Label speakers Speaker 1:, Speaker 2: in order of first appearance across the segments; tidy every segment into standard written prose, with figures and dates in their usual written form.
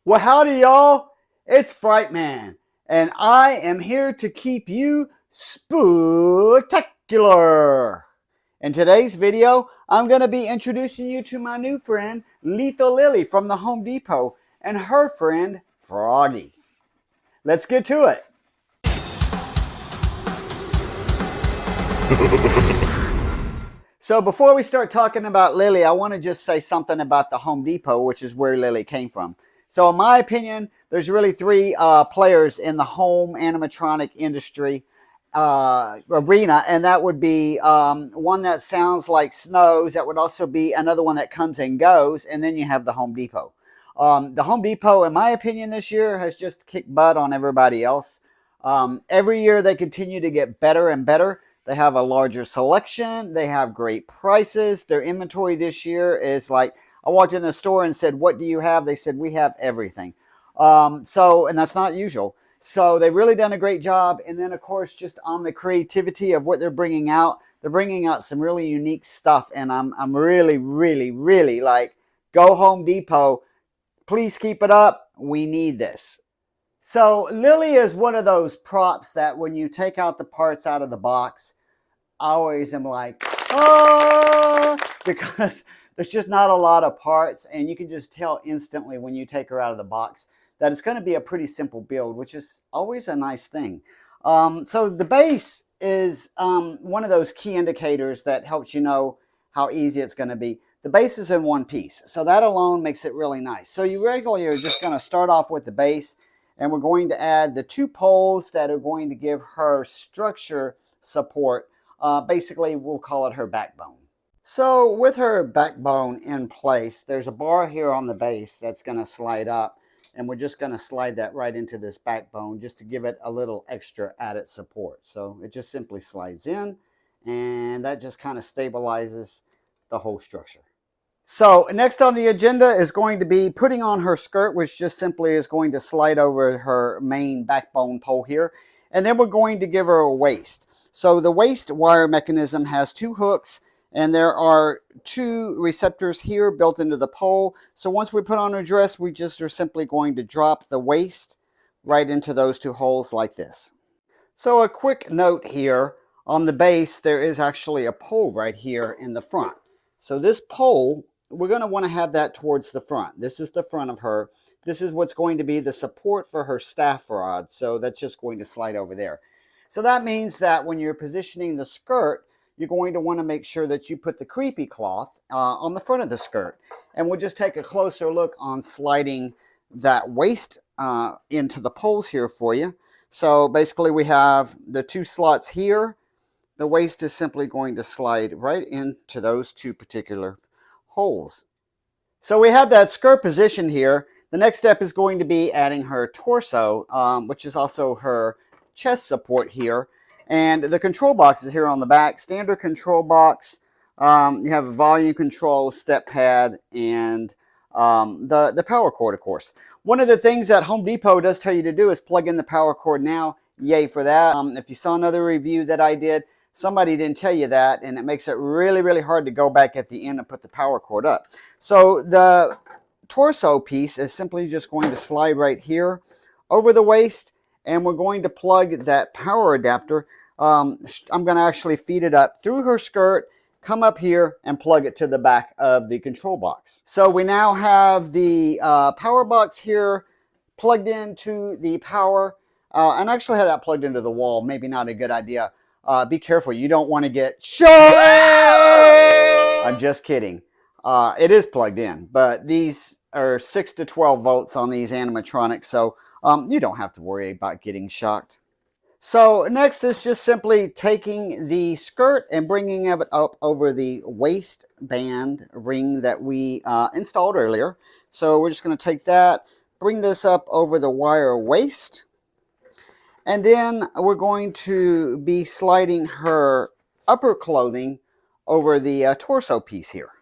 Speaker 1: Well, howdy, y'all. It's Frightman, and I am here to keep you spectacular. In today's video, I'm going to be introducing you to my new friend, Lethal Lily from the Home Depot, and her friend, Froggy. Let's get to it. So before we start talking about Lily, I want to just say something about the Home Depot, which is where Lily came from. So in my opinion, there's really three players in the home animatronic industry arena, and that would be one that sounds like Snows. That would also be another one that comes and goes, and then you have the Home Depot. The Home Depot, in my opinion, this year has just kicked butt on everybody else. Every year they continue to get better and better. They have a larger selection. They have great prices. Their inventory this year is like, I walked in the store and said, "What do you have?" They said, "We have everything." And that's not usual. So they've really done a great job. And then, of course, just on the creativity of what they're bringing out some really unique stuff. And I'm really, really, really like, go Home Depot. Please keep it up. We need this. So Lily is one of those props that when you take out the parts out of the box, I always am like, oh, because there's just not a lot of parts, and you can just tell instantly when you take her out of the box that it's going to be a pretty simple build, which is always a nice thing. So the base is one of those key indicators that helps you know how easy it's going to be. The base is in one piece, so that alone makes it really nice. So you regularly are just going to start off with the base, and we're going to add the two poles that are going to give her structure support. Basically, we'll call it her backbone. So with her backbone in place, there's a bar here on the base that's going to slide up, and we're just going to slide that right into this backbone just to give it a little extra added support. So it just simply slides in, and that just kind of stabilizes the whole structure. So next on the agenda is going to be putting on her skirt, which just simply is going to slide over her main backbone pole here. And then we're going to give her a waist. So the waist wire mechanism has two hooks, and there are two receptors here built into the pole. So once we put on her dress, we just are simply going to drop the waist right into those two holes like this. So a quick note here, on the base, there is actually a pole right here in the front. So this pole, we're going to want to have that towards the front. This is the front of her. This is what's going to be the support for her staff rod. So that's just going to slide over there. So that means that when you're positioning the skirt, you're going to want to make sure that you put the creepy cloth on the front of the skirt. And we'll just take a closer look on sliding that waist into the poles here for you. So basically we have the two slots here. The waist is simply going to slide right into those two particular holes. So we have that skirt position here. The next step is going to be adding her torso, which is also her chest support here. And the control box is here on the back. Standard control box. You have a volume control, step pad, and the power cord, of course. One of the things that Home Depot does tell you to do is plug in the power cord now. Yay for that. If you saw another review that I did, somebody didn't tell you that, and it makes it really, really hard to go back at the end and put the power cord up. So the torso piece is simply just going to slide right here over the waist, and we're going to plug that power adapter. I'm going to actually feed it up through her skirt, come up here, and plug it to the back of the control box. So we now have the power box here plugged into the power, and actually have that plugged into the wall. Maybe not a good idea. Be careful. You don't want to get shot. I'm just kidding. It is plugged in, but these are 6 to 12 volts on these animatronics, so you don't have to worry about getting shocked. So next is just simply taking the skirt and bringing it up over the waistband ring that we installed earlier. So we're just going to take that, bring this up over the wire waist. And then we're going to be sliding her upper clothing over the torso piece here.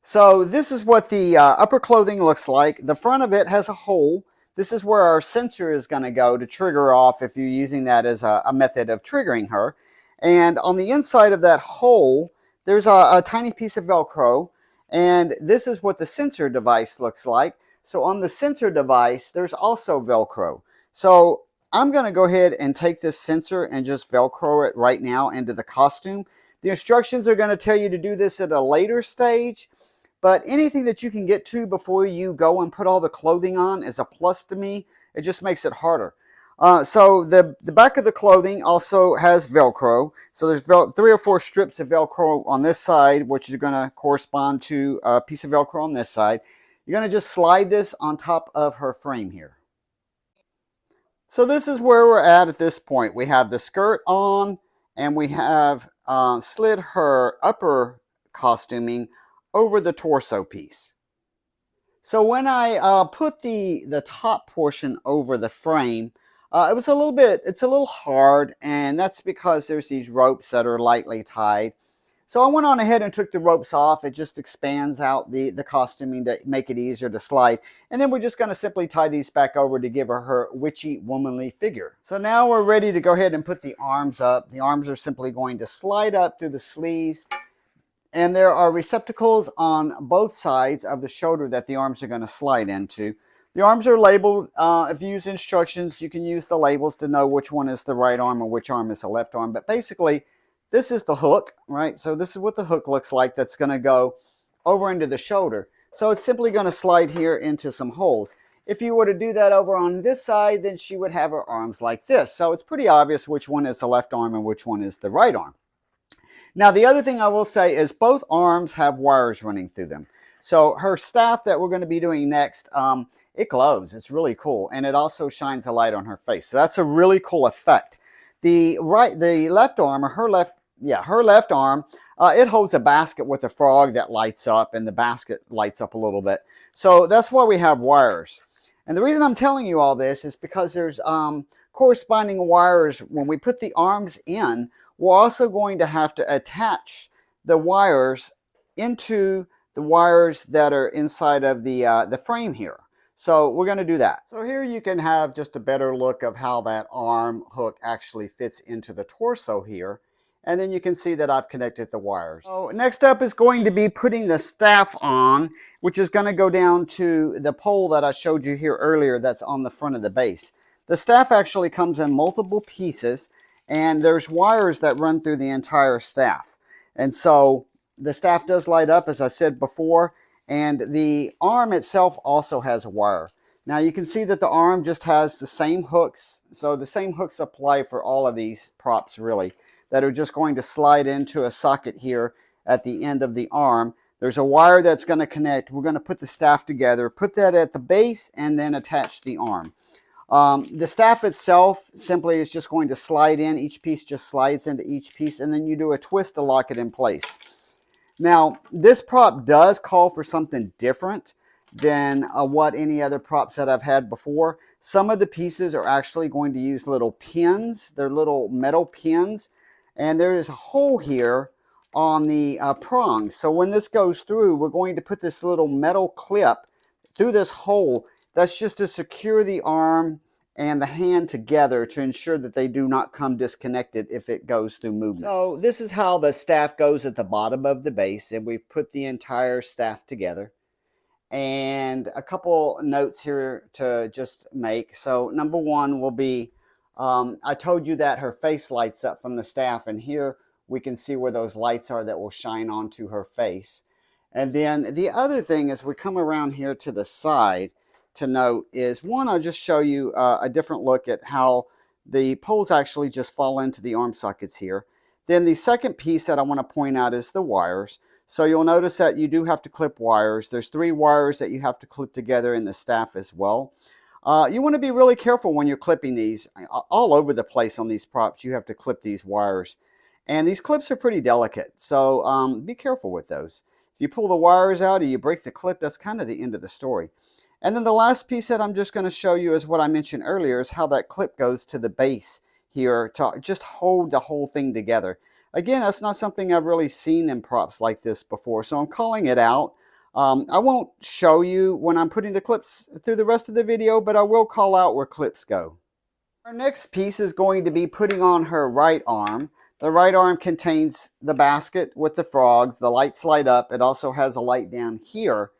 Speaker 1: So this is what the upper clothing looks like. The front of it has a hole. This is where our sensor is going to go to trigger off if you're using that as a method of triggering her. And on the inside of that hole, there's a tiny piece of Velcro. And this is what the sensor device looks like. So on the sensor device, there's also Velcro. So I'm going to go ahead and take this sensor and just Velcro it right now into the costume. The instructions are going to tell you to do this at a later stage, but anything that you can get to before you go and put all the clothing on is a plus to me. It just makes it harder. So the back of the clothing also has Velcro. So there's 3 or 4 strips of Velcro on this side, which is going to correspond to a piece of Velcro on this side. You're going to just slide this on top of her frame here. So this is where we're at this point. We have the skirt on, and we have slid her upper costuming over the torso piece. So when I put the top portion over the frame, it's a little hard, and that's because there's these ropes that are lightly tied. So I went on ahead and took the ropes off. It just expands out the costuming to make it easier to slide. And then we're just going to simply tie these back over to give her witchy, womanly figure. So now we're ready to go ahead and put the arms up. The arms are simply going to slide up through the sleeves. And there are receptacles on both sides of the shoulder that the arms are going to slide into. The arms are labeled. If you use instructions, you can use the labels to know which one is the right arm or which arm is the left arm. But basically, this is the hook, right? So this is what the hook looks like that's going to go over into the shoulder. So it's simply going to slide here into some holes. If you were to do that over on this side, then she would have her arms like this. So it's pretty obvious which one is the left arm and which one is the right arm. Now, the other thing I will say is both arms have wires running through them. So her staff that we're going to be doing next, it glows. It's really cool. And it also shines a light on her face. So that's a really cool effect. The left arm, or her left arm, it holds a basket with a frog that lights up, and the basket lights up a little bit. So that's why we have wires. And the reason I'm telling you all this is because there's corresponding wires. When we put the arms in, we're also going to have to attach the wires into the wires that are inside of the frame here. So we're going to do that. So here you can have just a better look of how that arm hook actually fits into the torso here. And then you can see that I've connected the wires. So next up is going to be putting the staff on, which is going to go down to the pole that I showed you here earlier that's on the front of the base. The staff actually comes in multiple pieces, and there's wires that run through the entire staff. And so the staff does light up, as I said before, and the arm itself also has a wire. Now you can see that the arm just has the same hooks. So the same hooks apply for all of these props really, that are just going to slide into a socket here at the end of the arm. There's a wire that's going to connect. We're going to put the staff together, put that at the base, and then attach the arm. The staff itself simply is just going to slide in. Each piece just slides into each piece, and then you do a twist to lock it in place. Now, this prop does call for something different than what any other props that I've had before. Some of the pieces are actually going to use little pins. They're little metal pins, and there is a hole here on the prongs. So when this goes through, we're going to put this little metal clip through this hole. That's just to secure the arm and the hand together to ensure that they do not come disconnected if it goes through movement. So this is how the staff goes at the bottom of the base, and we've put the entire staff together. And a couple notes here to just make. So number one will be, I told you that her face lights up from the staff, and here we can see where those lights are that will shine onto her face. And then the other thing is we come around here to the side to note is, one, I'll just show you a different look at how the poles actually just fall into the arm sockets here. Then the second piece that I want to point out is the wires. So you'll notice that you do have to clip wires. There's 3 wires that you have to clip together in the staff as well. You want to be really careful when you're clipping these. All over the place on these props, you have to clip these wires. And these clips are pretty delicate, so be careful with those. If you pull the wires out or you break the clip, that's kind of the end of the story. And then the last piece that I'm just going to show you is what I mentioned earlier, is how that clip goes to the base here to just hold the whole thing together. Again, that's not something I've really seen in props like this before, so I'm calling it out. I won't show you when I'm putting the clips through the rest of the video, but I will call out where clips go. Our next piece is going to be putting on her right arm. The right arm contains the basket with the frogs. The lights light up. It also has a light down here.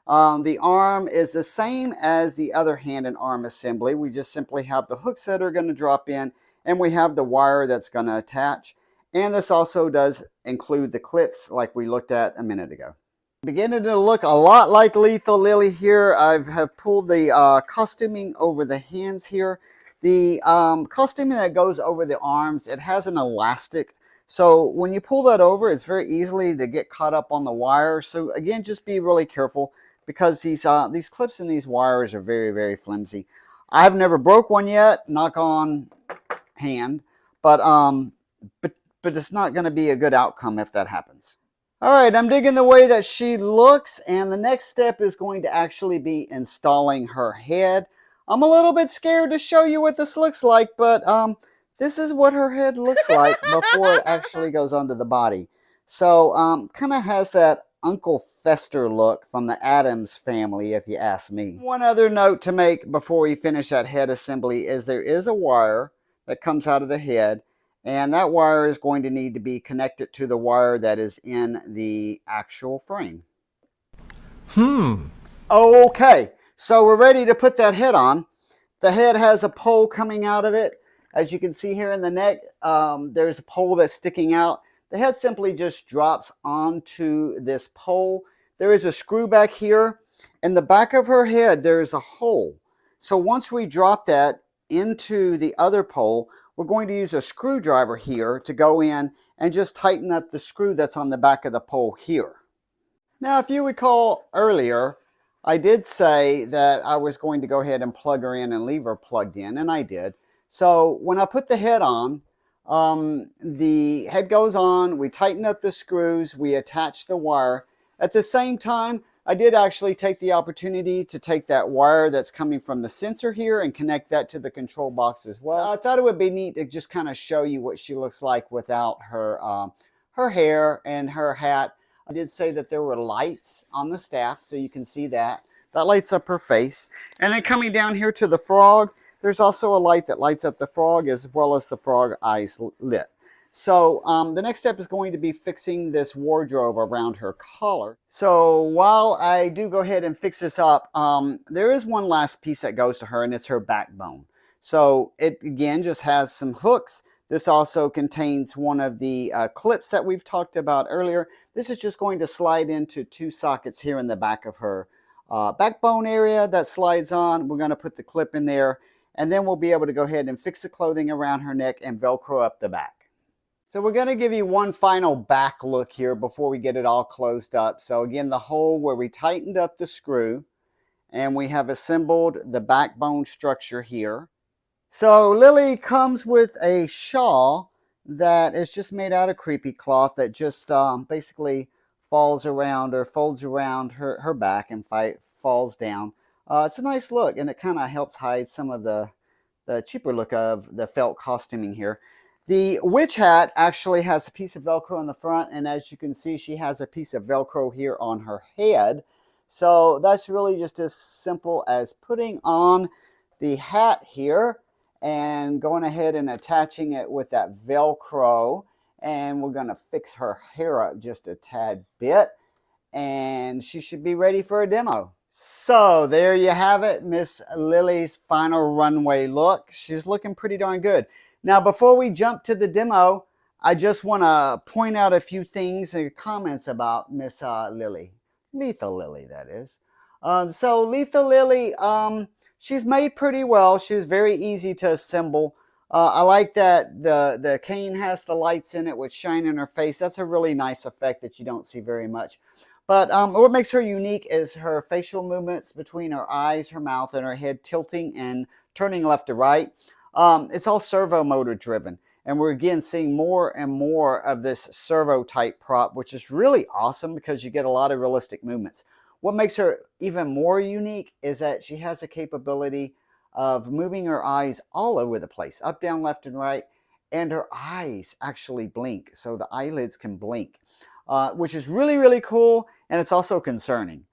Speaker 1: The arm is the same as the other hand and arm assembly. We just simply have the hooks that are going to drop in, and we have the wire that's going to attach. And this also does include the clips like we looked at a minute ago. Beginning to look a lot like Lethal Lily here. I have pulled the costuming over the hands here. The costuming that goes over the arms, it has an elastic. So when you pull that over, it's very easily to get caught up on the wire. So again, just be really careful, because these clips and these wires are very, very flimsy. I've never broke one yet, knock on hand, but it's not going to be a good outcome if that happens. All right, I'm digging the way that she looks, and the next step is going to actually be installing her head. I'm a little bit scared to show you what this looks like, but this is what her head looks like before it actually goes onto the body. So kind of has that Uncle Fester look from the Addams Family, if you ask me. One other note to make before we finish that head assembly is there is a wire that comes out of the head, and that wire is going to need to be connected to the wire that is in the actual frame. Okay, so we're ready to put that head on. The head has a pole coming out of it. As you can see here in the neck, there's a pole that's sticking out. The head simply just drops onto this pole. There is a screw back here. In the back of her head, there's a hole. So once we drop that into the other pole, we're going to use a screwdriver here to go in and just tighten up the screw that's on the back of the pole here. Now, if you recall earlier, I did say that I was going to go ahead and plug her in and leave her plugged in, and I did. So when I put the head on, the head goes on, we tighten up the screws, we attach the wire. At the same time, I did actually take the opportunity to take that wire that's coming from the sensor here and connect that to the control box as well. I thought it would be neat to just kind of show you what she looks like without her, her hair and her hat. I did say that there were lights on the staff, so you can see that. That lights up her face. And then coming down here to the frog, there's also a light that lights up the frog as well as the frog eyes lit. So the next step is going to be fixing this wardrobe around her collar. So while I do go ahead and fix this up, there is one last piece that goes to her, and it's her backbone. So it again just has some hooks. This also contains one of the clips that we've talked about earlier. This is just going to slide into two sockets here in the back of her backbone area that slides on. We're going to put the clip in there, and then we'll be able to go ahead and fix the clothing around her neck and Velcro up the back. So we're going to give you one final back look here before we get it all closed up. So again, the hole where we tightened up the screw, and we have assembled the backbone structure here. So Lily comes with a shawl that is just made out of creepy cloth that just basically falls around or folds around her back and falls down. It's a nice look, and it kind of helps hide some of the cheaper look of the felt costuming here. The witch hat actually has a piece of Velcro in the front, and as you can see, she has a piece of Velcro here on her head. So that's really just as simple as putting on the hat here and going ahead and attaching it with that Velcro. And we're going to fix her hair up just a tad bit, and she should be ready for a demo. So there you have it, Miss Lily's final runway look. She's looking pretty darn good. Now, before we jump to the demo, I just want to point out a few things and comments about Miss Lily. Lethal Lily, that is. So Lethal Lily, she's made pretty well. She's very easy to assemble. I like that the cane has the lights in it which shine in her face. That's a really nice effect that you don't see very much. But what makes her unique is her facial movements between her eyes, her mouth, and her head tilting and turning left to right. It's all servo motor driven, and we're again seeing more and more of this servo type prop, which is really awesome because you get a lot of realistic movements. What makes her even more unique is that she has a capability of moving her eyes all over the place, up, down, left, and right, and her eyes actually blink, so the eyelids can blink, which is really, really cool, and it's also concerning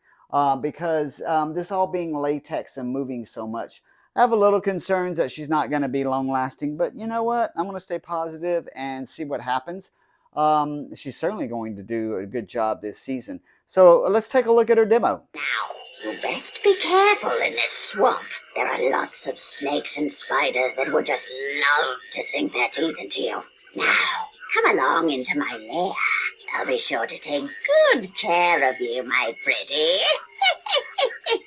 Speaker 1: because this all being latex and moving so much, I have a little concerns that she's not going to be long lasting, but you know what? I'm going to stay positive and see what happens. She's certainly going to do a good job this season. So let's take a look at her demo.
Speaker 2: Now, you best be careful in this swamp. There are lots of snakes and spiders that would just love to sink their teeth into you. Now, come along into my lair. I'll be sure to take good care of you, my pretty.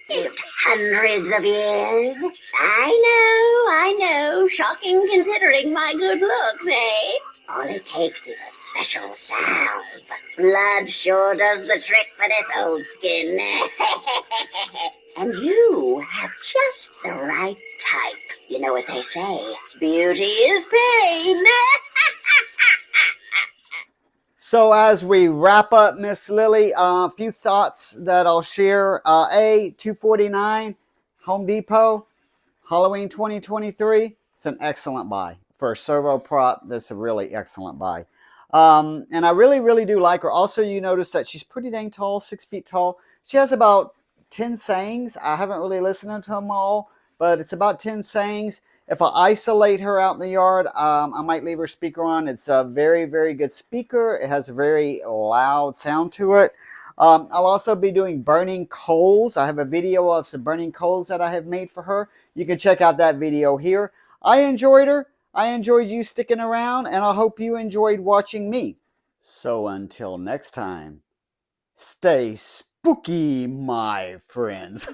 Speaker 2: Lived hundreds of years. I know. Shocking considering my good looks, eh? All it takes is a special salve. Blood sure does the trick for this old skin. And you have just the right type. You know what they say, beauty is pain.
Speaker 1: So as we wrap up, Miss Lily, a few thoughts that I'll share. $249, Home Depot, Halloween 2023. It's an excellent buy. For a servo prop, that's a really excellent buy. And I really, really do like her. Also, you notice that she's pretty dang tall, 6 feet tall. She has about 10 sayings. I haven't really listened to them all, but it's about 10 sayings. If I isolate her out in the yard, I might leave her speaker on. It's a very, very good speaker. It has a very loud sound to it. I'll also be doing burning coals. I have a video of some burning coals that I have made for her. You can check out that video here. I enjoyed her. I enjoyed you sticking around, and I hope you enjoyed watching me. So until next time, stay spooky, my friends.